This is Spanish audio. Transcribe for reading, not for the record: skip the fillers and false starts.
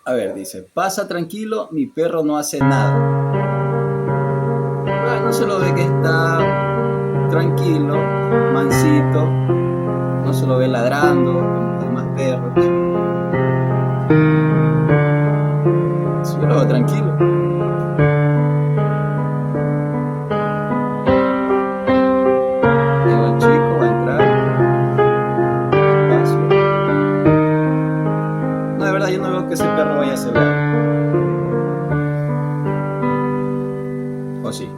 A ver, dice, pasa tranquilo, mi perro no hace nada. Bueno, se lo ve que está tranquilo, mansito, no se lo ve ladrando como los demás perros. Sí, yo lo veo tranquilo. Digo, el chico va a entrar despacio. No, de verdad, yo no veo que ese perro vaya a hacer algo. ¿O sí?